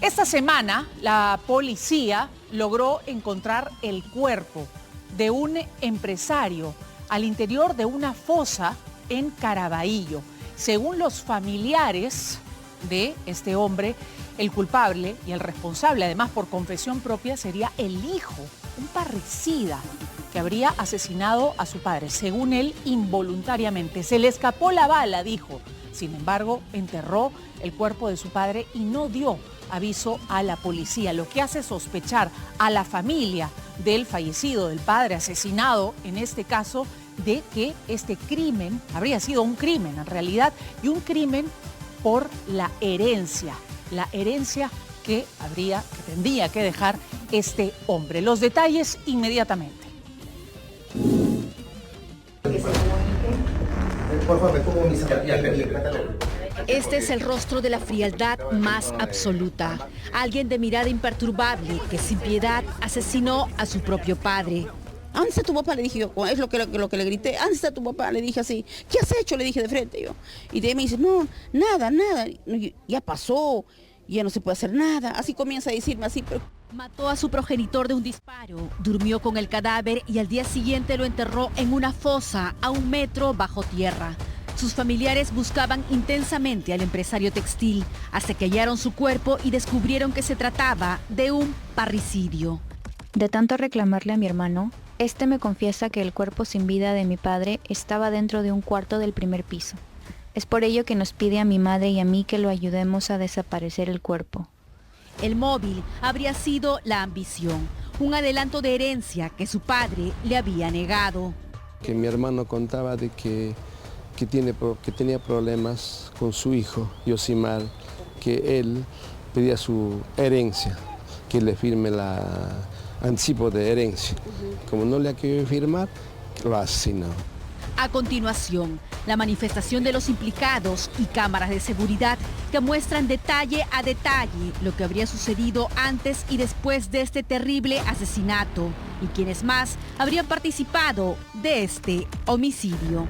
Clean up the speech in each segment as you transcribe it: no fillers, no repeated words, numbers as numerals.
Esta semana, la policía logró encontrar el cuerpo de un empresario al interior de una fosa en Caraballo. Según los familiares de este hombre, el culpable y el responsable, además por confesión propia, sería el hijo, un parricida que habría asesinado a su padre, según él, involuntariamente. Se le escapó la bala, dijo. Sin embargo, enterró el cuerpo de su padre y no dio aviso a la policía, lo que hace sospechar a la familia del fallecido, del padre asesinado, en este caso, de que este crimen habría sido un crimen en realidad, y un crimen por la herencia que tendría que dejar este hombre. Los detalles inmediatamente. Este es el rostro de la frialdad más absoluta. Alguien de mirada imperturbable que sin piedad asesinó a su propio padre. ¿Dónde está tu papá? Le dije yo, es lo que le grité. ¿Dónde está tu papá? Le dije así. ¿Qué has hecho? Le dije de frente yo. Y de ahí me dice, no, nada. Ya pasó, ya no se puede hacer nada. Así comienza a decirme así. Pero... Mató a su progenitor de un disparo, durmió con el cadáver y al día siguiente lo enterró en una fosa a 1 metro bajo tierra. Sus familiares buscaban intensamente al empresario textil hasta que hallaron su cuerpo y descubrieron que se trataba de un parricidio. De tanto reclamarle a mi hermano, este me confiesa que el cuerpo sin vida de mi padre estaba dentro de un cuarto del primer piso. Es por ello que nos pide a mi madre y a mí que lo ayudemos a desaparecer el cuerpo. El móvil habría sido la ambición, un adelanto de herencia que su padre le había negado. Que mi hermano contaba de que tenía problemas con su hijo, Yosimar, que él pedía su herencia, que le firme la anticipo de herencia. Como no le ha querido firmar, lo ha asesinado. A continuación, la manifestación de los implicados y cámaras de seguridad que muestran detalle a detalle lo que habría sucedido antes y después de este terrible asesinato y quienes más habrían participado de este homicidio.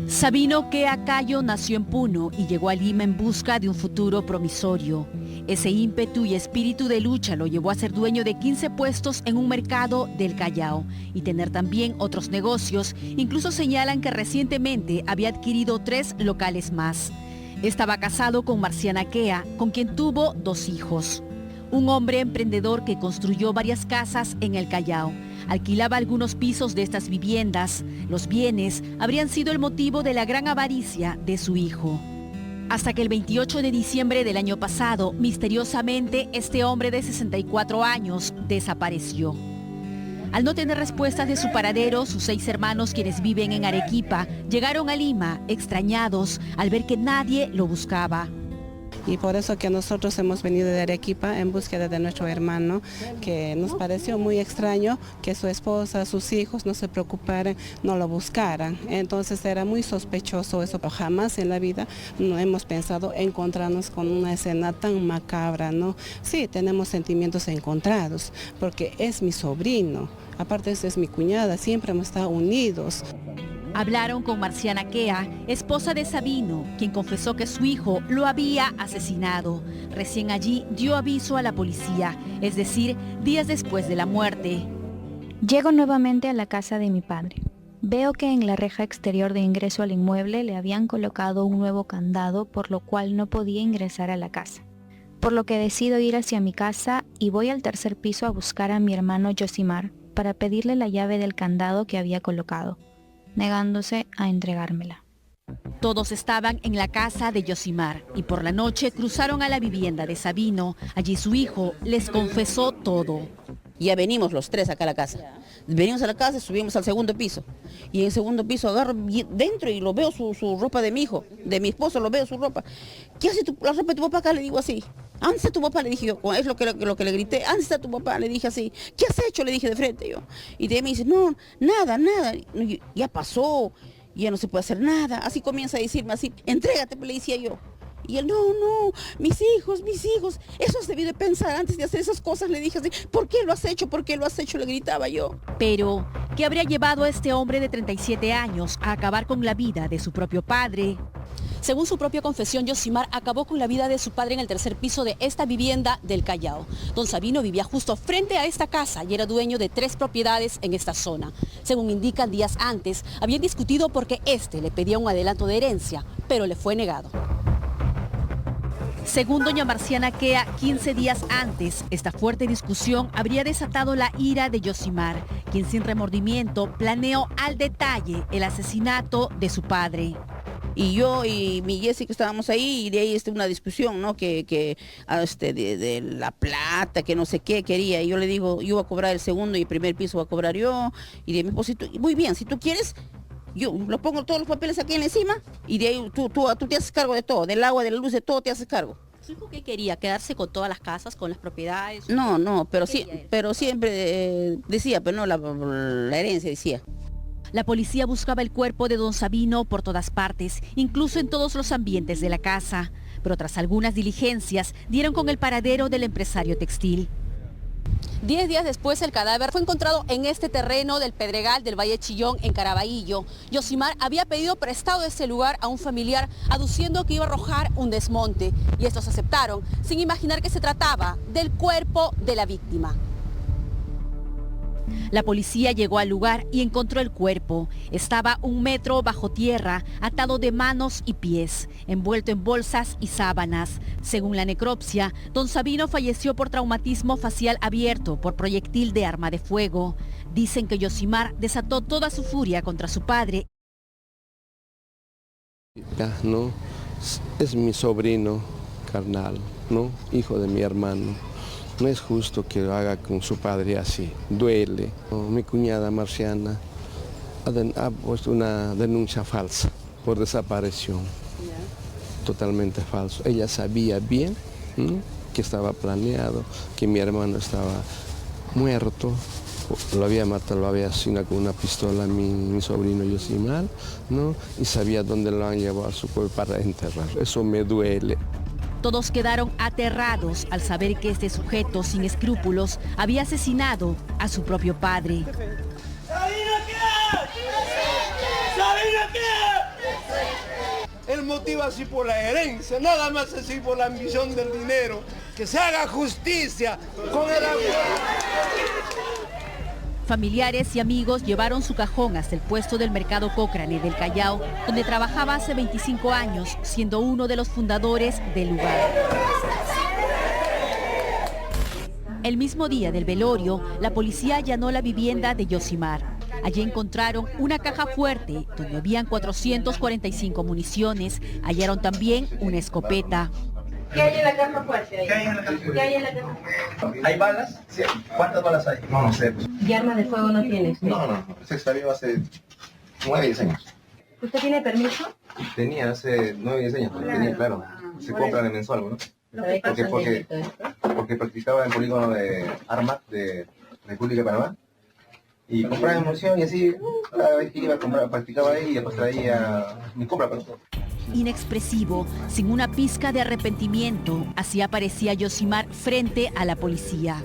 Sabino Kea Cayo nació en Puno y llegó a Lima en busca de un futuro promisorio. Ese ímpetu y espíritu de lucha lo llevó a ser dueño de 15 puestos en un mercado del Callao y tener también otros negocios. Incluso señalan que recientemente había adquirido 3 locales más. Estaba casado con Marciana Kea, con quien tuvo 2 hijos. Un hombre emprendedor que construyó varias casas en el Callao. Alquilaba algunos pisos de estas viviendas. Los bienes habrían sido el motivo de la gran avaricia de su hijo. Hasta que el 28 de diciembre del año pasado, misteriosamente, este hombre de 64 años desapareció. Al no tener respuestas de su paradero, sus 6 hermanos, quienes viven en Arequipa, llegaron a Lima extrañados al ver que nadie lo buscaba. Y por eso que nosotros hemos venido de Arequipa en búsqueda de nuestro hermano, que nos pareció muy extraño que su esposa, sus hijos no se preocuparan, no lo buscaran. Entonces era muy sospechoso eso, pero jamás en la vida no hemos pensado encontrarnos con una escena tan macabra, ¿no? Sí, tenemos sentimientos encontrados, porque es mi sobrino, aparte es mi cuñada, siempre hemos estado unidos. Hablaron con Marciana Kea, esposa de Sabino, quien confesó que su hijo lo había asesinado. Recién allí dio aviso a la policía, es decir, días después de la muerte. Llego nuevamente a la casa de mi padre. Veo que en la reja exterior de ingreso al inmueble le habían colocado un nuevo candado, por lo cual no podía ingresar a la casa. Por lo que decido ir hacia mi casa y voy al 3er piso a buscar a mi hermano Yosimar para pedirle la llave del candado que había colocado, negándose a entregármela. Todos estaban en la casa de Yosimar y por la noche cruzaron a la vivienda de Sabino. Allí su hijo les confesó todo. Ya venimos los 3 acá a la casa. Venimos a la casa, subimos al 2.º piso. Y en el 2.º piso agarro dentro y lo veo su ropa de mi hijo, de mi esposo, lo veo su ropa. ¿Qué hace la ropa de tu papá acá? Le digo así. ¿Dónde está tu papá? Le dije yo, es lo que le grité. ¿Dónde está tu papá? Le dije así. ¿Qué has hecho? Le dije de frente yo. Y de ahí me dice, no, nada. Ya pasó, ya no se puede hacer nada. Así comienza a decirme así, entrégate, le decía yo. Y él, no, mis hijos, eso has debido de pensar antes de hacer esas cosas, le dije así. ¿Por qué lo has hecho? Le gritaba yo. Pero, ¿qué habría llevado a este hombre de 37 años a acabar con la vida de su propio padre? Según su propia confesión, Yosimar acabó con la vida de su padre en el tercer piso de esta vivienda del Callao. Don Sabino vivía justo frente a esta casa y era dueño de 3 propiedades en esta zona. Según indican, días antes habían discutido porque este le pedía un adelanto de herencia, pero le fue negado. Según doña Marciana Kea, 15 días antes, esta fuerte discusión habría desatado la ira de Yosimar, quien sin remordimiento planeó al detalle el asesinato de su padre. Y yo y mi Jessica estábamos ahí y de ahí una discusión, ¿no? De la plata, que no sé qué quería. Y yo le digo, yo voy a cobrar el segundo y el primer piso voy a cobrar yo. Y de mi esposo, muy bien, si tú quieres, yo lo pongo todos los papeles aquí encima y de ahí tú te haces cargo de todo, del agua, de la luz, de todo te haces cargo. ¿Su hijo qué quería? ¿Quedarse con todas las casas, con las propiedades? No, pero siempre decía, pero no la herencia decía. La policía buscaba el cuerpo de don Sabino por todas partes, incluso en todos los ambientes de la casa. Pero tras algunas diligencias, dieron con el paradero del empresario textil. 10 días después, el cadáver fue encontrado en este terreno del Pedregal del Valle Chillón, en Caraballo. Yosimar había pedido prestado ese lugar a un familiar, aduciendo que iba a arrojar un desmonte. Y estos aceptaron, sin imaginar que se trataba del cuerpo de la víctima. La policía llegó al lugar y encontró el cuerpo. Estaba 1 metro bajo tierra, atado de manos y pies, envuelto en bolsas y sábanas. Según la necropsia, don Sabino falleció por traumatismo facial abierto por proyectil de arma de fuego. Dicen que Yosimar desató toda su furia contra su padre. ¿No? Es mi sobrino carnal, ¿no? Hijo de mi hermano. No es justo que lo haga con su padre así, duele. Mi cuñada Marciana ha puesto una denuncia falsa por desaparición, totalmente falso. Ella sabía bien que estaba planeado, que mi hermano estaba muerto, lo había matado, lo había asesinado con una pistola mi sobrino Yosimar, ¿no? Y sabía dónde lo han llevado a su pueblo para enterrar. Eso me duele. Todos quedaron aterrados al saber que este sujeto sin escrúpulos había asesinado a su propio padre. ¿Sabino qué? Él motiva así por la herencia, nada más así por la ambición del dinero. Que se haga justicia con el amor. Familiares y amigos llevaron su cajón hasta el puesto del mercado Cochrane del Callao, donde trabajaba hace 25 años, siendo uno de los fundadores del lugar. El mismo día del velorio, la policía allanó la vivienda de Yosimar. Allí encontraron una caja fuerte, donde habían 445 municiones. Hallaron también una escopeta. ¿Qué hay en la caja fuerte? ¿Qué hay en la caja fuerte? ¿Qué hay en la caja fuerte? ¿Hay balas? Sí. ¿Cuántas balas hay? No sé. ¿Y arma de fuego no tienes? No. Se extravió hace 9, 10 años. ¿Usted tiene permiso? Tenía hace 9, 10 años. Tenía, claro. Se compra de mensual, ¿no? Porque practicaba en el polígono de Armat de República de Panamá. Y compraba munición y así, cada vez que iba a comprar, practicaba ahí y después traía mi compra para todo. Inexpresivo, sin una pizca de arrepentimiento, así aparecía Yosimar frente a la policía.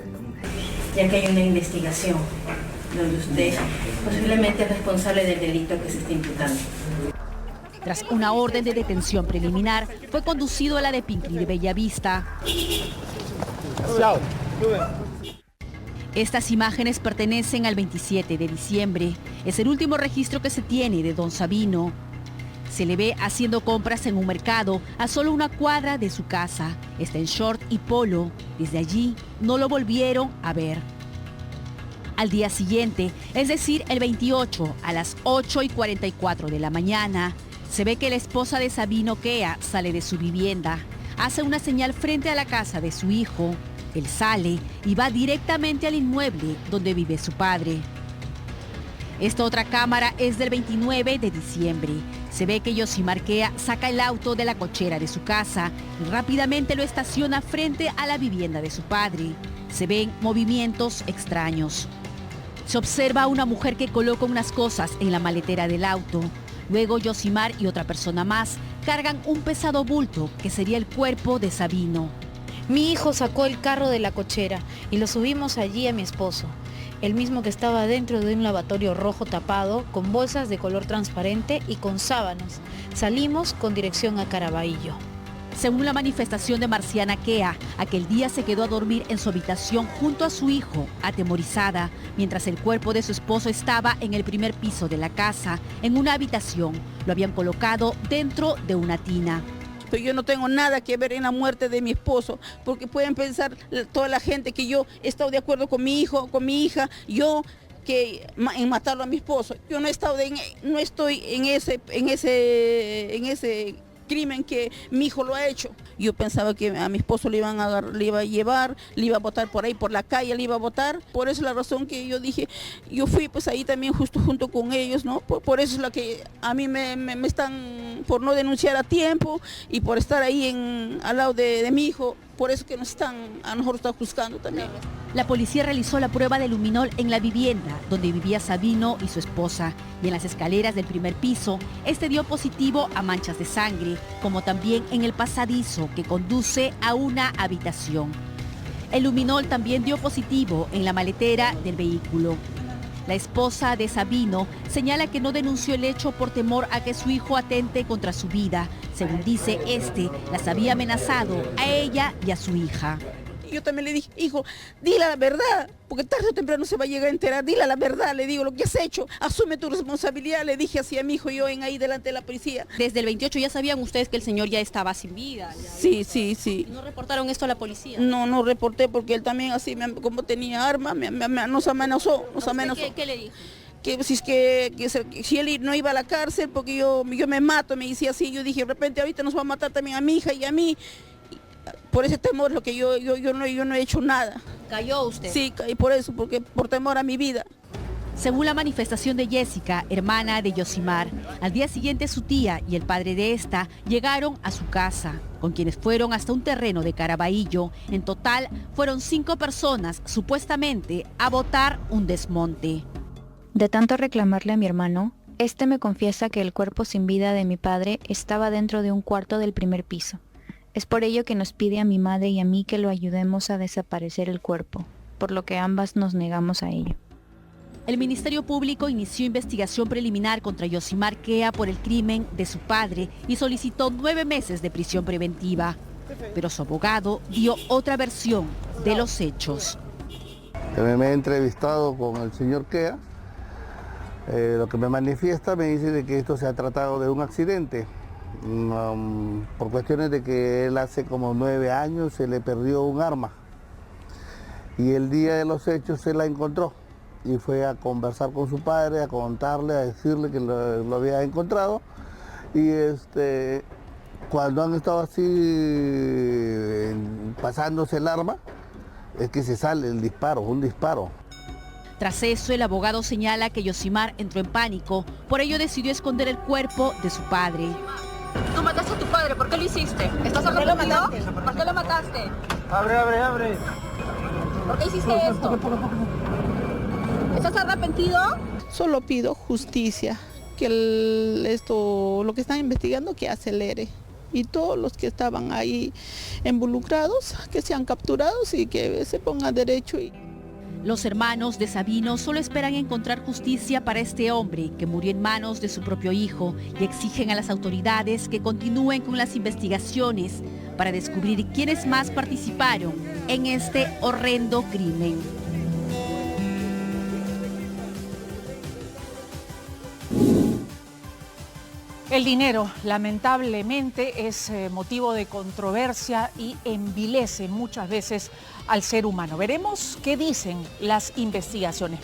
Ya que hay una investigación donde usted posiblemente es responsable del delito que se está imputando. Tras una orden de detención preliminar, fue conducido a la de Pincli de Bellavista. Estas imágenes pertenecen al 27 de diciembre. Es el último registro que se tiene de don Sabino. Se le ve haciendo compras en un mercado a solo 1 cuadra de su casa. Está en short y polo. Desde allí no lo volvieron a ver. Al día siguiente, es decir, el 28, a las 8:44 de la mañana, se ve que la esposa de Sabino Kea sale de su vivienda. Hace una señal frente a la casa de su hijo. Él sale y va directamente al inmueble donde vive su padre. Esta otra cámara es del 29 de diciembre. Se ve que Yosimar Kea saca el auto de la cochera de su casa y rápidamente lo estaciona frente a la vivienda de su padre. Se ven movimientos extraños. Se observa a una mujer que coloca unas cosas en la maletera del auto. Luego Yosimar y otra persona más cargan un pesado bulto que sería el cuerpo de Sabino. Mi hijo sacó el carro de la cochera y lo subimos allí a mi esposo, el mismo que estaba dentro de un lavatorio rojo tapado, con bolsas de color transparente y con sábanas. Salimos con dirección a Caraballo. Según la manifestación de Marciana Kea, aquel día se quedó a dormir en su habitación junto a su hijo, atemorizada, mientras el cuerpo de su esposo estaba en el primer piso de la casa, en una habitación. Lo habían colocado dentro de una tina. Pero yo no tengo nada que ver en la muerte de mi esposo, porque pueden pensar toda la gente que yo he estado de acuerdo con mi hijo, con mi hija, en matarlo a mi esposo. Yo no estoy en ese crimen que mi hijo lo ha hecho. Yo pensaba que a mi esposo le iba a llevar, le iba a botar por ahí, por la calle, le iba a botar. Por eso es la razón que yo dije, yo fui pues ahí también junto con ellos, ¿no? Por eso es la que a mí me están, por no denunciar a tiempo y por estar ahí al lado de mi hijo, por eso que a nosotros están juzgando también. La policía realizó la prueba de luminol en la vivienda donde vivía Sabino y su esposa, y en las escaleras del primer piso, este dio positivo a manchas de sangre, como también en el pasadizo que conduce a una habitación. El luminol también dio positivo en la maletera del vehículo. La esposa de Sabino señala que no denunció el hecho por temor a que su hijo atente contra su vida. Según dice, las había amenazado a ella y a su hija. Yo también le dije, hijo, dile la verdad, porque tarde o temprano se va a llegar a enterar, dile la verdad, le digo, lo que has hecho, asume tu responsabilidad, le dije así a mi hijo yo ahí delante de la policía. Desde el 28 ya sabían ustedes que el señor ya estaba sin vida. Sí. ¿No reportaron esto a la policía? No reporté porque él también así, como tenía arma, nos amenazó. ¿Qué le dijo? Que si él no iba a la cárcel porque yo me mato, me decía así, yo dije, de repente ahorita nos va a matar también a mi hija y a mí. Por ese temor lo que yo no he hecho nada. ¿Cayó usted? Sí, caí por eso, porque por temor a mi vida. Según la manifestación de Jessica, hermana de Yosimar, al día siguiente su tía y el padre de esta llegaron a su casa, con quienes fueron hasta un terreno de Caraballo. En total fueron 5 personas, supuestamente, a botar un desmonte. De tanto reclamarle a mi hermano, me confiesa que el cuerpo sin vida de mi padre estaba dentro de un cuarto del primer piso. Es por ello que nos pide a mi madre y a mí que lo ayudemos a desaparecer el cuerpo, por lo que ambas nos negamos a ello. El Ministerio Público inició investigación preliminar contra Yosimar Kea por el crimen de su padre y solicitó 9 meses de prisión preventiva. Pero su abogado dio otra versión de los hechos. Me he entrevistado con el señor Kea. Lo que me manifiesta me dice de que esto se ha tratado de un accidente. Por cuestiones de que él hace como 9 años se le perdió un arma y el día de los hechos se la encontró y fue a conversar con su padre, a contarle, a decirle que lo había encontrado y cuando han estado así pasándose el arma es que se sale el disparo, un disparo. Tras eso, el abogado señala que Yosimar entró en pánico, por ello decidió esconder el cuerpo de su padre. Tú mataste a tu padre, ¿por qué lo hiciste? ¿Estás arrepentido? ¿Por qué lo mataste? Abre. ¿Por qué hiciste esto? ¿Estás arrepentido? Solo pido justicia, que lo que están investigando que acelere. Y todos los que estaban ahí involucrados, que sean capturados y que se pongan derecho. Los hermanos de Sabino solo esperan encontrar justicia para este hombre que murió en manos de su propio hijo y exigen a las autoridades que continúen con las investigaciones para descubrir quiénes más participaron en este horrendo crimen. El dinero, lamentablemente, es motivo de controversia y envilece muchas veces al ser humano. Veremos qué dicen las investigaciones.